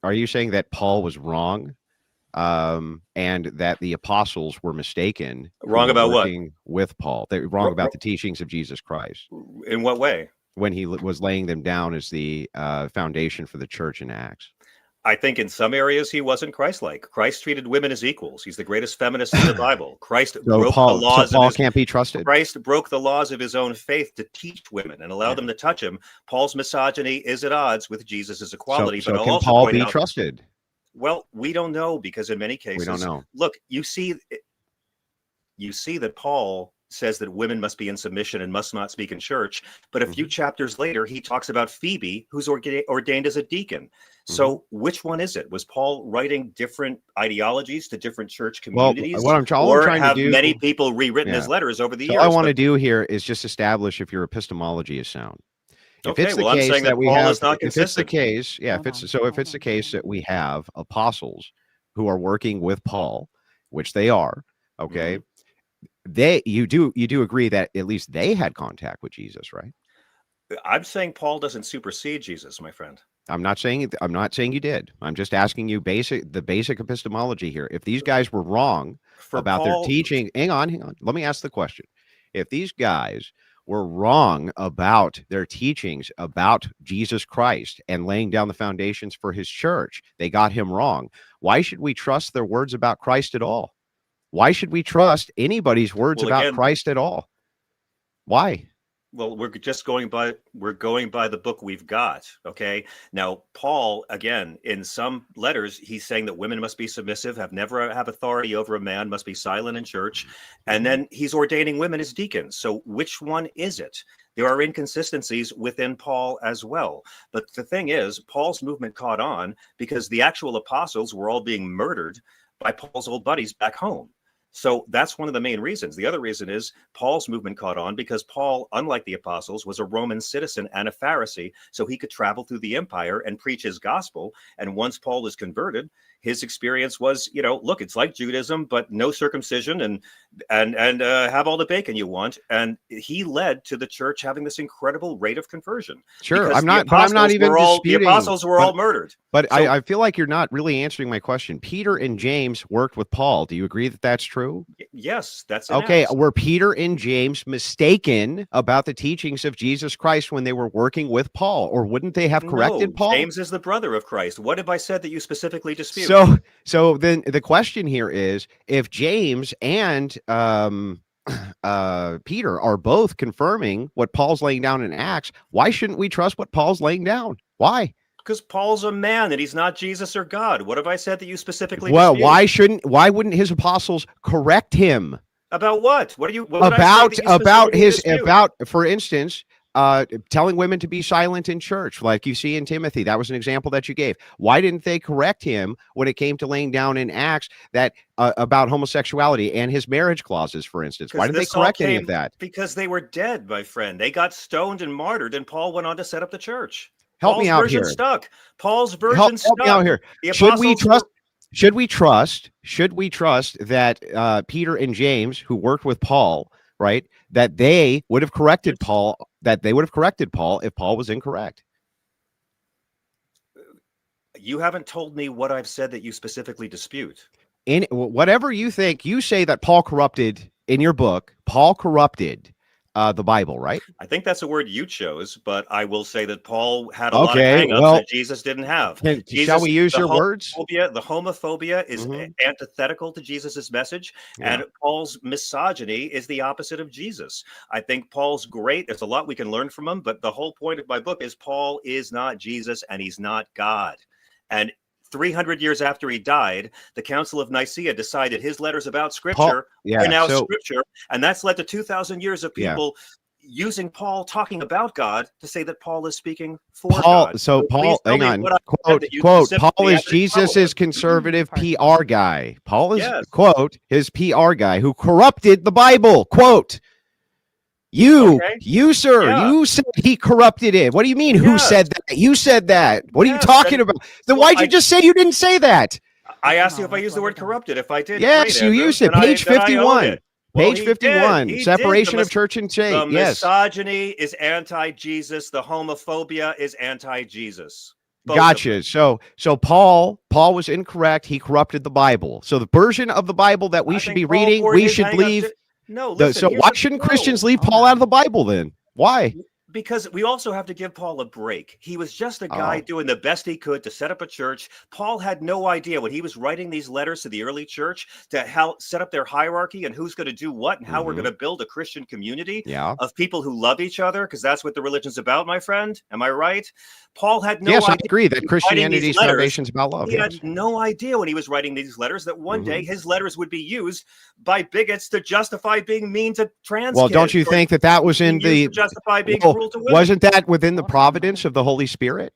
Are you saying that Paul was wrong, and that the apostles were mistaken who Wrong were about what? working with Paul? They're wrong about the teachings of Jesus Christ In what way? when he was laying them down as the foundation for the church in Acts. I think in some areas he wasn't Christ-like. Christ treated women as equals. He's the greatest feminist in the Bible. Christ broke the laws Paul can't be trusted. Christ broke the laws of his own faith to teach women and allow them to touch him. Paul's misogyny is at odds with Jesus's equality. So but I'll can also Paul point be out, trusted? well, we don't know, because in many cases, We don't know. Look, you see that Paul says that women must be in submission and must not speak in church. But a few chapters later, he talks about Phoebe, who's ordained as a deacon. So which one is it? Was Paul writing different ideologies to different church communities? Well, or trying have to do, many people rewritten his letters over the years? All I want to do here is just establish if your epistemology is sound. If it's the I'm case saying that we Paul have, is not if it's the consistent. case, if it's the case that we have apostles who are working with Paul, which they are, okay, you do agree that at least they had contact with Jesus, right? I'm saying Paul doesn't supersede Jesus, my friend. I'm not saying you did. I'm just asking you the basic epistemology here. If these guys were wrong about their teaching, hang on. Let me ask the question. If these guys were wrong about their teachings about Jesus Christ and laying down the foundations for his church, they got him wrong. Why should we trust their words about Christ at all? Why should we trust anybody's words about Christ at all? Why? Well, we're going by the book we've got. Okay. Now, Paul, again, in some letters, he's saying that women must be submissive, never have authority over a man, must be silent in church. And then he's ordaining women as deacons. So which one is it? There are inconsistencies within Paul as well. But the thing is, Paul's movement caught on because the actual apostles were all being murdered by Paul's old buddies back home. So that's one of the main reasons. The other reason is Paul's movement caught on because Paul, unlike the apostles, was a Roman citizen and a Pharisee, so he could travel through the empire and preach his gospel. And once Paul is converted, his experience was, look, it's like Judaism, but no circumcision and have all the bacon you want. And he led to the church having this incredible rate of conversion. Sure, I'm not even disputing. The apostles were all murdered. But so, I feel like you're not really answering my question. Peter and James worked with Paul. Do you agree that that's true? Yes, that's okay. Were Peter and James mistaken about the teachings of Jesus Christ when they were working with Paul, or wouldn't they have corrected Paul? James is the brother of Christ. What have I said that you specifically dispute? So then the question here is, if James and Peter are both confirming what Paul's laying down in Acts, why shouldn't we trust what Paul's laying down? Why? Because Paul's a man and he's not Jesus or God. What have I said that you specifically dispute? Why wouldn't his apostles correct him? About what? What for instance, telling women to be silent in church, like you see in Timothy? That was an example that you gave. Why didn't they correct him when it came to laying down in Acts that about homosexuality and his marriage clauses, for instance? Why didn't they correct any of that? Because they were dead, my friend. They got stoned and martyred, and Paul went on to set up the church. Help me out here. Paul's version stuck. Help me out here. Should we trust that Peter and James, who worked with Paul, right, that they would have corrected Paul, if Paul was incorrect? You haven't told me what I've said that you specifically dispute. In whatever you think, you say that Paul corrupted in your book. Paul corrupted the Bible, right? I think that's a word you chose, but I will say that Paul had a lot of hang-ups that Jesus didn't have. Shall we use your words? The homophobia is antithetical to Jesus's message, and Paul's misogyny is the opposite of Jesus. I think Paul's great. There's a lot we can learn from him, but the whole point of my book is Paul is not Jesus and he's not God. And 300 years after he died, the Council of Nicaea decided his letters about Scripture are now Scripture, and that's led to 2,000 years of people using Paul talking about God to say that Paul is speaking for God. So Paul, hang on, quote, Paul is Jesus's conservative PR guy. Paul is, quote, his PR guy who corrupted the Bible, quote. You, sir, you said he corrupted it. What do you mean? Who said that? You said that. What are you talking about? Then why'd you just say you didn't say that? I asked you if I used the word corrupted. If I did, yes, you used it. Page 51. Page 51. Separation of church and state. The misogyny is anti-Jesus. The homophobia is anti-Jesus. Gotcha. So Paul was incorrect. He corrupted the Bible. So the version of the Bible that we should be reading, we should leave. No, listen. So why shouldn't Christians leave Paul out of the Bible then? Why? Because we also have to give Paul a break. He was just a guy doing the best he could to set up a church. Paul had no idea when he was writing these letters to the early church to help set up their hierarchy and who's going to do what and how we're going to build a Christian community of people who love each other, because that's what the religion's about, my friend. Am I right? Paul had no idea. Yes, I agree that Christianity's foundation is about love. He had no idea when he was writing these letters that one day his letters would be used by bigots to justify being mean to trans Well, kids, don't you think that was in the justify being cruel to women? Wasn't that within the providence of the Holy Spirit?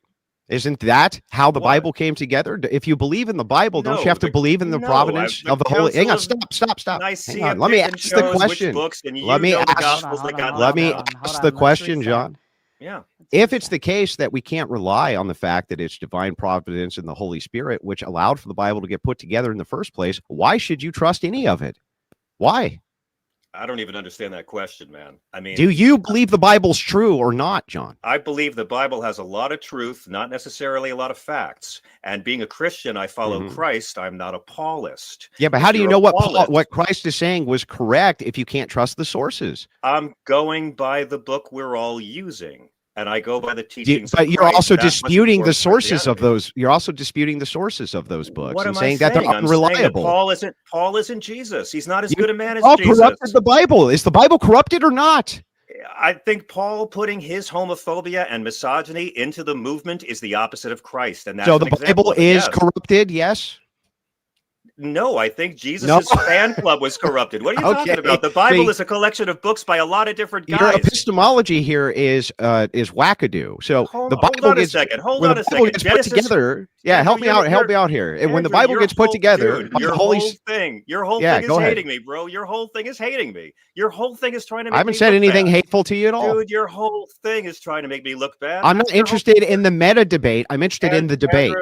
Isn't that how the Bible came together? If you believe in the Bible, don't you have to believe in the providence of the Holy? Hang on, stop. Hang on. Let me ask the question. Let me ask the question, John. Yeah. If it's the case that we can't rely on the fact that it's divine providence and the Holy Spirit, which allowed for the Bible to get put together in the first place, why should you trust any of it? Why? I don't even understand that question, man. I mean, do you believe the Bible's true or not, John? I believe the Bible has a lot of truth, not necessarily a lot of facts. And being a Christian, I follow Christ. I'm not a Paulist. Yeah, but how do you know what Christ is saying was correct if you can't trust the sources? I'm going by the book we're all using. And I go by the teachings. But you're also disputing the sources of those. You're also disputing the sources of those books and saying that they're unreliable. Paul isn't Jesus. He's not as good a man as Jesus. Paul corrupted the Bible. Is the Bible corrupted or not? I think Paul putting his homophobia and misogyny into the movement is the opposite of Christ. And that's so the Bible is corrupted. Yes. No, I think Jesus' fan club was corrupted. What are you talking about? The Bible is a collection of books by a lot of different guys. Your epistemology here is wackadoo. So the Bible hold on a second. Hold on a second. Gets put together. Yeah, help me out here. And when the Bible gets put together, your whole thing is hating me, bro. Your whole thing is hating me. Your whole thing is trying to make me I haven't said anything hateful to you at all. Dude, your whole thing is trying to make me look bad. I'm not interested in the meta debate. I'm interested in the debate.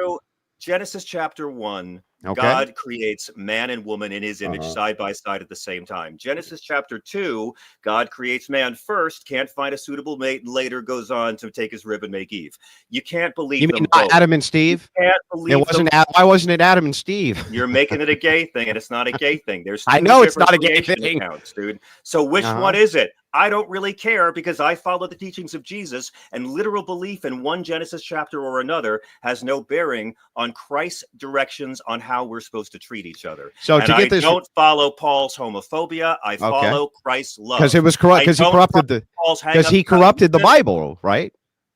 Genesis chapter 1. God creates man and woman in his image side by side at the same time. Genesis chapter 2, God creates man first, can't find a suitable mate, and later goes on to take his rib and make Eve. You can't believe them both. Adam and Steve? You can't believe why wasn't it Adam and Steve? You're making it a gay thing, and it's not a gay thing. There's I know it's not a gay thing, accounts, dude. So which one is it? I don't really care because I follow the teachings of Jesus, and literal belief in one Genesis chapter or another has no bearing on Christ's directions on how we're supposed to treat each other. So and I don't follow Paul's homophobia. I follow Christ's love. Because it was corrupt. Because he corrupted the Bible, right?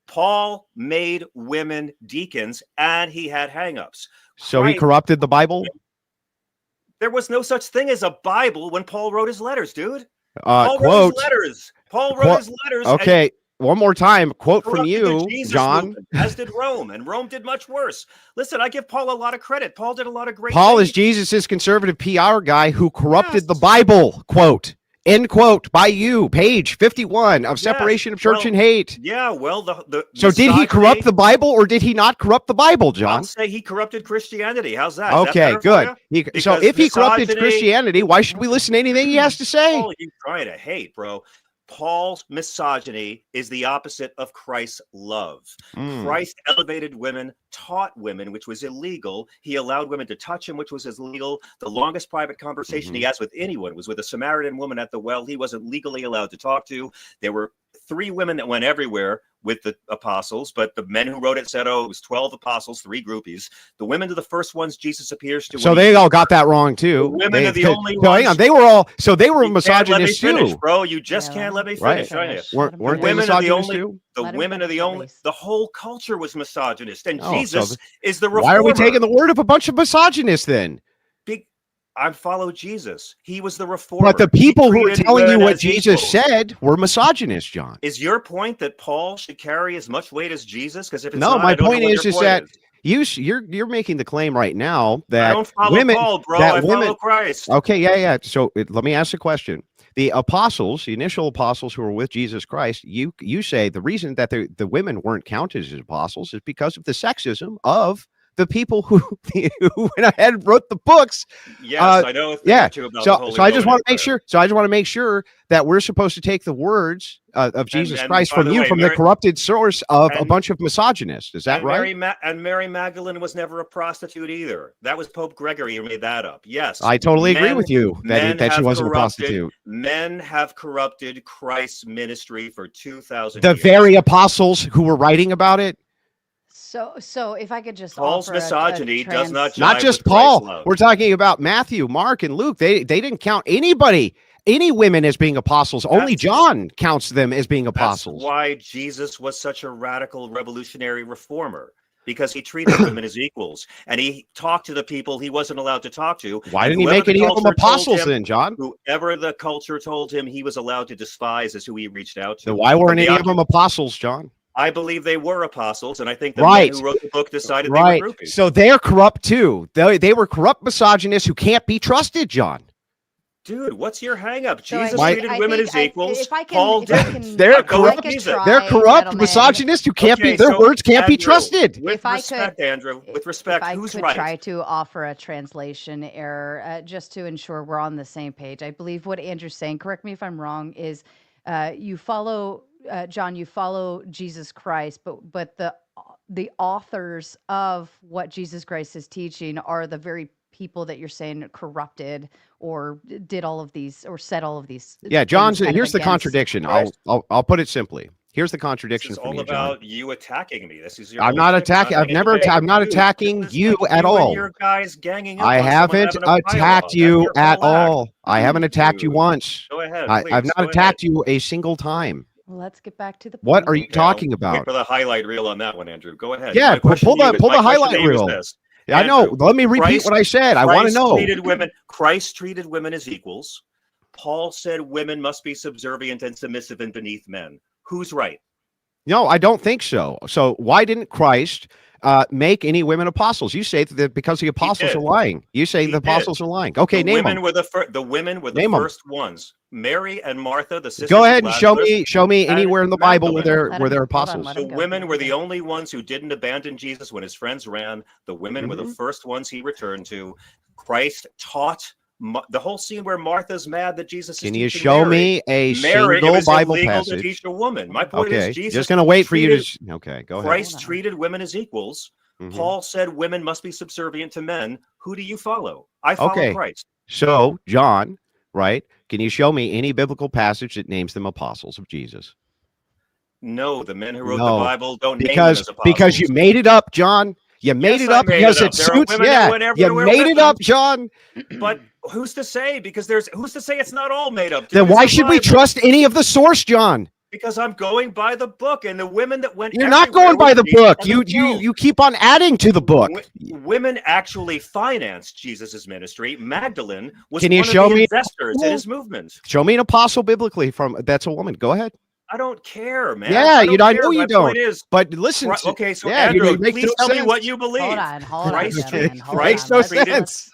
Paul made women deacons, and he had hangups. So he corrupted the Bible. There was no such thing as a Bible when Paul wrote his letters, dude. Paul wrote his letters. Okay, one more time. Quote from you, John. As did Rome, and Rome did much worse. Listen, I give Paul a lot of credit. Paul did a lot of great Paul things. is Jesus's conservative PR guy who corrupted the Bible. Quote. End quote by you, page 51 of Separation of Church and Hate. Yeah, well, so did he corrupt the Bible or did he not corrupt the Bible, John? I'll say he corrupted Christianity. How's that? Okay, good. So if he corrupted Christianity, why should we listen to anything he has to say? Oh, you trying to hate, bro. Paul's misogyny is the opposite of Christ's love. Christ elevated women, taught women, which was illegal. He allowed women to touch him, which was illegal. The longest private conversation he has with anyone was with a Samaritan woman at the well. He wasn't legally allowed to talk to. There were 3 women that went everywhere with the apostles, but the men who wrote it said, it was 12 apostles, 3 groupies. The women are the first ones Jesus appears to. So they all got that wrong too. The women are the only ones. Hang on, they were misogynists too, bro. You just can't let me finish. Weren't they misogynist too? The women are the only. The whole culture was misogynist, and Jesus is the reformer. Why are we taking the word of a bunch of misogynists then? I follow Jesus. He was the reformer. But the people who are telling you what Jesus said were misogynists, John. Is your point that Paul should carry as much weight as Jesus? Because if it's no, not, my point is that you're making the claim right now that I don't follow Paul, bro. I follow Christ. Okay, yeah. So let me ask a question. The apostles, the initial apostles who were with Jesus Christ, you say the reason that the women weren't counted as apostles is because of the sexism of the people who went ahead and wrote the books. Yes, I know a thing or two about the Holy So I just want to Roman make sure. So I just want to make sure that we're supposed to take the words of Jesus Christ by from the way, the corrupted source of a bunch of misogynists. Is that right? Mary Magdalene was never a prostitute either. That was Pope Gregory who made that up. Yes, I totally agree with you that she wasn't a prostitute. Men have corrupted Christ's ministry for 2,000 years. The very apostles who were writing about it. So if I could just Paul's misogyny does not just Paul. We're talking about Matthew, Mark, and Luke. They didn't count any women as being apostles. Only John counts them as being apostles. That's why Jesus was such a radical revolutionary reformer, because he treated women as equals, and he talked to the people he wasn't allowed to talk to. Why didn't he make any of them apostles then, John? Whoever the culture told him he was allowed to despise is who he reached out to. So why weren't any of them apostles, John? I believe they were apostles, and I think the men who wrote the book decided they were groupies. So they're corrupt too. They were corrupt misogynists who can't be trusted, John. Dude, what's your hang-up? So Jesus treated women as equals. Paul didn't. They're corrupt misogynists who can't be. Their words can't be trusted. With respect, Andrew. With respect, who's right? If I could try to offer a translation error, just to ensure we're on the same page. I believe what Andrew's saying, correct me if I'm wrong, is you follow John. You follow Jesus Christ, but the authors of what Jesus Christ is teaching are the very people that you're saying corrupted or did all of these or said all of these. Yeah, John's here's the contradiction. I'll put it simply. Here's the contradiction. This is all about you attacking me. This is your. I'm not attacking. I'm not attacking you at all. Your guys ganging up I haven't attacked you at all. I haven't attacked you once. Go ahead. I've not attacked you a single time. Well, let's get back to the point. What are you talking about? Wait for the highlight reel on that one, Andrew. Go ahead. Yeah, pull the highlight reel. Yeah, I know. Let me repeat what I said. I want to know. Christ treated women as equals. Paul said women must be subservient and submissive and beneath men. Who's right? No, I don't think so. So why didn't Christ make any women apostles? You say that because the apostles are lying. You say the apostles are lying. Okay, name them. The women were the first ones. Mary and Martha, the sisters. Go ahead and show me anywhere in the Bible where they're apostles. The women were the only ones who didn't abandon Jesus when his friends ran. The women were the first ones he returned to. Christ taught the whole scene where Martha's mad that Jesus is teaching Mary. Can you show me a single Bible passage? To teach a woman. My point is, Jesus just going to wait for you to. Okay, go ahead. Christ treated women as equals. Paul said women must be subservient to men. Who do you follow? I follow Christ. So, John, right? Can you show me any biblical passage that names them apostles of Jesus? No, the men who wrote the Bible don't name them as apostles. Because you made it up, John. You made it up because it suits. Yeah, you made it up, John. But who's to say? Because who's to say it's not all made up? Then why should we trust any of the source, John? Because I'm going by the book, and the women that went. You're not going by the book. You keep on adding to the book. Women actually financed Jesus's ministry. Magdalene was one of the investors in his movement. Show me an apostle biblically that's a woman. Go ahead. I don't care, man. Yeah, I know you don't. But listen. Okay, so Andrew, please tell me what you believe. Hold on. Makes no sense.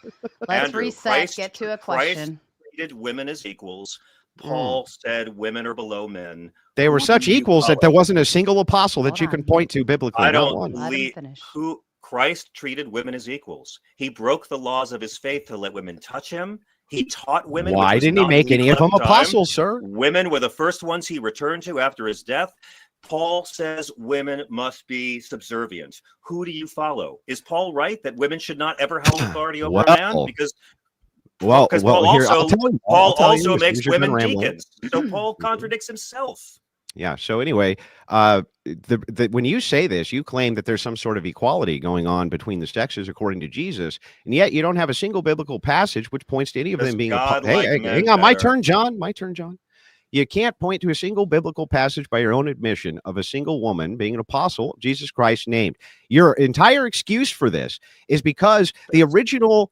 Let's reset. Get to a question. Christ treated women as equals. Paul said women are below men. They were such equals that there wasn't a single apostle that you can point to biblically. I don't believe who Christ treated women as equals. He broke the laws of his faith to let women touch him. He taught women. Why didn't he make any of them apostles, sir? Women were the first ones he returned to after his death. Paul says women must be subservient. Who do you follow? Is Paul right that women should not ever have authority over a man? Because Paul also makes women deacons. So Paul contradicts himself. Yeah. So anyway, when you say this, you claim that there's some sort of equality going on between the sexes according to Jesus, and yet you don't have a single biblical passage which points to any of them being. Hang on, my turn, John. You can't point to a single biblical passage by your own admission of a single woman being an apostle Jesus Christ named. Your entire excuse for this is because the original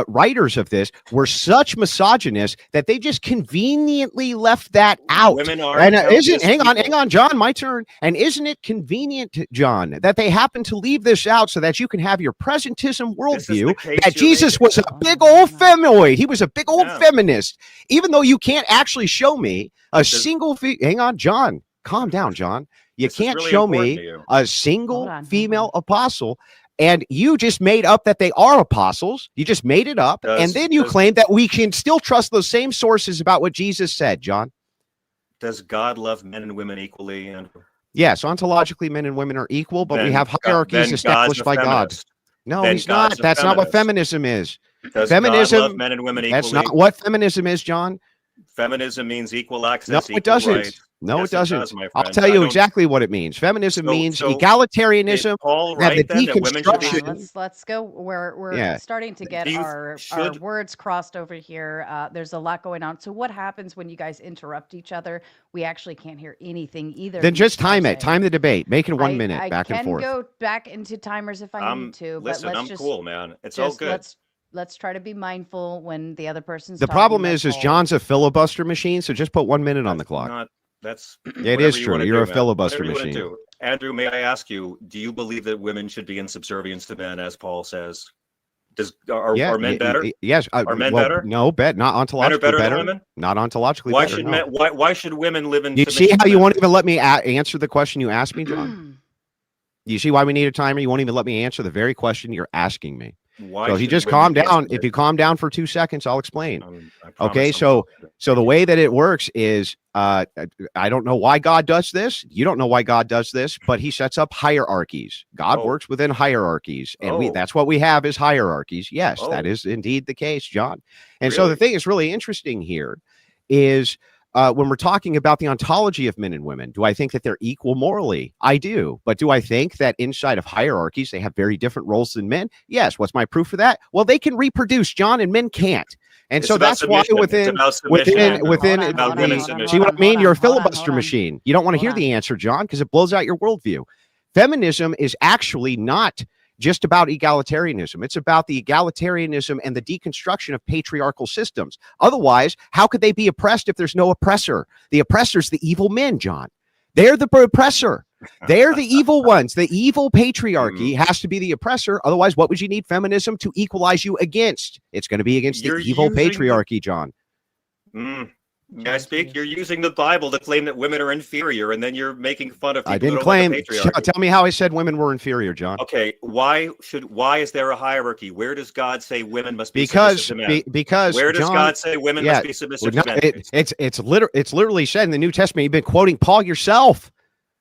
writers of this were such misogynists that they just conveniently left that out. Women are and hang on, John, my turn. And isn't it convenient, John, that they happen to leave this out so that you can have your presentism worldview that Jesus was a big old femoid. He was a big old feminist, even though you can't actually show me a single. Hang on, John. Calm down, John. You can't show me a single female apostle And you just made up that they are apostles. You just made it up. And then you claim that we can still trust those same sources about what Jesus said, John. Does God love men and women equally, Andrew? Yes, ontologically, men and women are equal, but we have hierarchies established by God. No, he's not. That's not what feminism is. Does feminism, God love men and women equally? That's not what feminism is, John. Feminism means equal access. No, it doesn't. Rights. No, yes, it doesn't. It does, my I'll tell you exactly what it means. Feminism means egalitarianism. Paul right then that women should be... Let's go. We're starting to get our words crossed over here. There's a lot going on. So what happens when you guys interrupt each other? We actually can't hear anything either. Then just time it. Time the debate. Make it 1 minute back and forth. I can go back into timers if I need to. Listen, but I'm cool, man. It's all good. Let's try to be mindful when the other person's the problem is John's a filibuster machine, so just put 1 minute on the clock. It is true. You're a filibuster machine. Andrew, may I ask you, do you believe that women should be in subservience to men, as Paul says? Are men better? Yes. Are men better? No, not ontologically men are better than women? Not ontologically better. Why should women live in You see how you won't even let me answer the question you asked me, John? You see why we need a timer? You won't even let me answer the very question you're asking me. So if you just calm down, if you calm down for 2 seconds, I'll explain. Okay, so the way that it works is, I don't know why God does this. You don't know why God does this, but he sets up hierarchies. God works within hierarchies, and that's what we have is hierarchies. Yes, that is indeed the case, John. And so the thing that's really interesting here is, when we're talking about the ontology of men and women, do I think that they're equal morally? I do. But do I think that inside of hierarchies, they have very different roles than men? Yes. What's my proof for that? Well, they can reproduce, John, and men can't. And so that's why within see what I mean? You're a filibuster machine. You don't want to hear the answer, John, because it blows out your worldview. Feminism is actually not just about egalitarianism. It's about the egalitarianism and the deconstruction of patriarchal systems. Otherwise, how could they be oppressed if there's no oppressor? The oppressor's the evil men, John. They're the oppressor. They're the evil ones. The evil patriarchy has to be the oppressor. Otherwise, what would you need feminism to equalize you against? It's going to be against the evil patriarchy, John. May I speak? You're using the Bible to claim that women are inferior, and then you're making fun of people. I didn't claim. Tell me how I said women were inferior, John. Okay, why is there a hierarchy? Where does God say women must be submissive to men? Because where does God say women must be submissive to men? It's literally said in the New Testament. You've been quoting Paul yourself.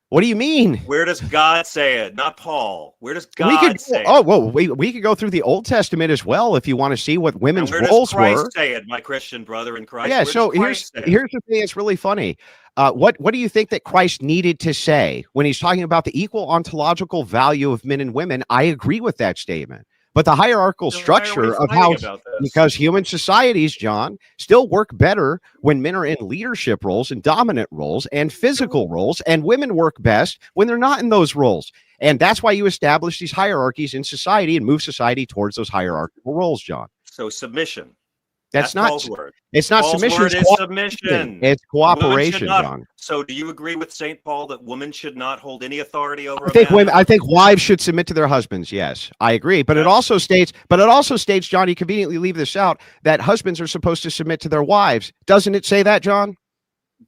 What do you mean? Where does God say it? Not Paul. Where does God say it? Oh, well, we could go through the Old Testament as well if you want to see what women's roles were. Where does Christ say it, my Christian brother in Christ? Yeah, so here's the thing that's really funny. What do you think that Christ needed to say when he's talking about the equal ontological value of men and women? I agree with that statement. But the hierarchical structure of how, because human societies, John, still work better when men are in leadership roles and dominant roles and physical roles, and women work best when they're not in those roles. And that's why you establish these hierarchies in society and move society towards those hierarchical roles, John. So submission. That's not Paul's word. It's not Paul's submission. Word is submission. It's cooperation, John. So, do you agree with St. Paul that women should not hold any authority over? I think wives should submit to their husbands. Yes, I agree. But it also states, John, you conveniently leave this out, that husbands are supposed to submit to their wives. Doesn't it say that, John?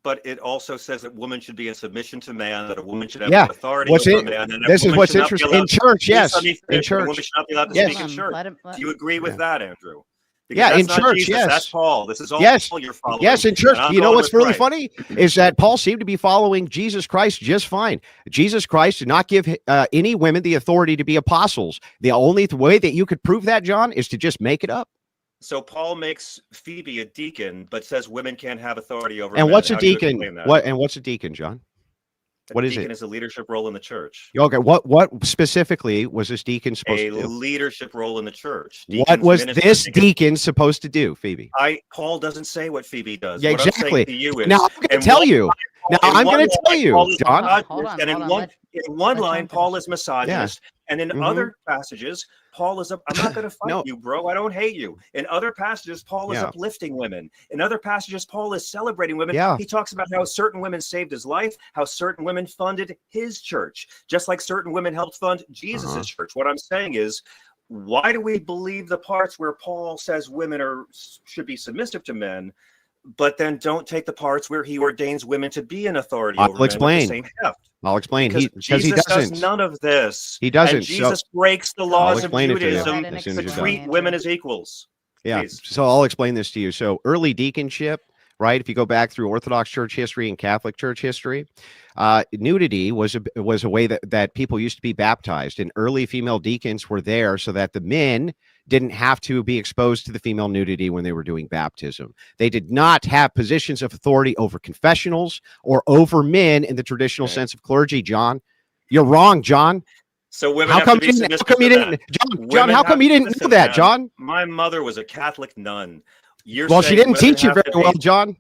But it also says that women should be in submission to man, that a woman should have authority over man. And this is what's interesting in church. Yes, in church. A woman should not be allowed to speak in church. Do you agree with that, Andrew? Because in church, Jesus, yes. That's Paul. This is all Paul you're following. Yes, in church. You know what's really funny is that Paul seemed to be following Jesus Christ just fine. Jesus Christ did not give any women the authority to be apostles. The only way that you could prove that, John, is to just make it up. So Paul makes Phoebe a deacon, but says women can't have authority over. And what's a deacon? What's a deacon, John? What is it? Deacon is a leadership role in the church. Okay, what specifically was this deacon supposed to do? A leadership role in the church. What was this deacon supposed to do, Phoebe? Paul doesn't say what Phoebe does. Yeah, what exactly. I'm saying to you is, now I'm going to tell you. Now I'm going to tell you, John. And in one line, Paul is misogynist, and in other passages, Paul is I'm not going to fight you, bro. I don't hate you. In other passages, Paul is uplifting women. In other passages, Paul is celebrating women. He talks about how certain women saved his life, how certain women funded his church, just like certain women helped fund Jesus's church. What I'm saying is, why do we believe the parts where Paul says women should be submissive to men, but then don't take the parts where he ordains women to be in authority I'll over men explain. with the same heft. I'll explain. Because Because he Jesus doesn't. does none of this. He doesn't. And Jesus breaks the I'll laws of explain it to you Judaism as soon to as you're treat done. women as equals. Yeah. Please. So I'll explain this to you. So early deaconship, right? If you go back through Orthodox Church history and Catholic Church history, nudity was a way that people used to be baptized, and early female deacons were there so that the men didn't have to be exposed to the female nudity when they were doing baptism. They did not have positions of authority over confessionals or over men in the traditional sense of clergy. John, you're wrong, John. So women How have come to be you didn't? submissive How come you to didn't? that. John, how come you didn't know that, man, John? My mother was a Catholic nun. Well, she didn't teach you very well, John.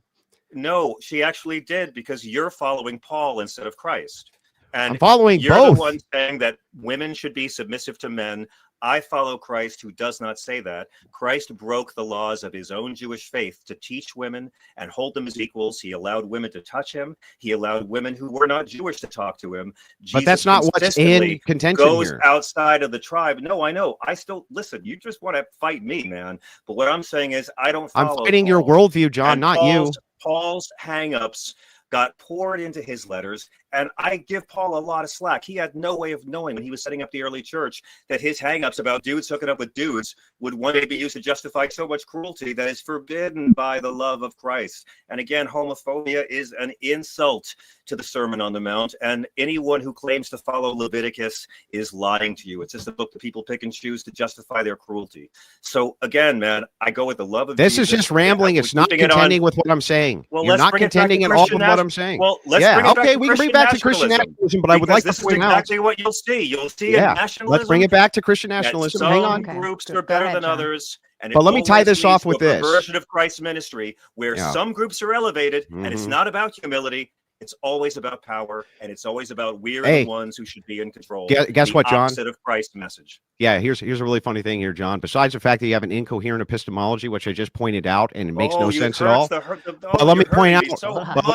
No, she actually did, because you're following Paul instead of Christ. And I'm following you're both. the one saying that women should be submissive to men. I follow Christ, who does not say that. Christ broke the laws of his own Jewish faith to teach women and hold them as equals. He allowed women to touch him. He allowed women who were not Jewish to talk to him. But that's not what's in contention goes here. outside of the tribe. No, I know. I still listen. You just want to fight me, man. But what I'm saying is, I don't follow. I'm fighting your worldview, John, and not you. Paul's hang-ups got poured into his letters, and I give Paul a lot of slack. He had no way of knowing when he was setting up the early church that his hang-ups about dudes hooking up with dudes would one day be used to justify so much cruelty that is forbidden by the love of Christ. And again, homophobia is an insult to the Sermon on the Mount, and anyone who claims to follow Leviticus is lying to you. It's just a book that people pick and choose to justify their cruelty. So again, man, I go with the love of this Jesus. is just rambling. It's not contending with what I'm saying. Well, you're not contending at all with what I'm saying. Well, let's yeah, okay, we can bring it back to Christian nationalism, but I would like to point out exactly what you'll see. You'll see in nationalism. Let's bring it back to Christian nationalism. Some Hang on. groups are better than others. And but let me tie this off with this version of Christ's ministry, where some groups are elevated, and it's not about humility. It's always about power, and it's always about we're the ones who should be in control. Guess what, John? Opposite of Christ's message. Yeah, here's a really funny thing here, John. Besides the fact that you have an incoherent epistemology, which I just pointed out, and it makes no sense at all. But let me point out. But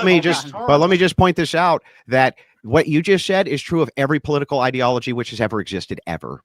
let me just point this out, that what you just said is true of every political ideology which has ever existed ever.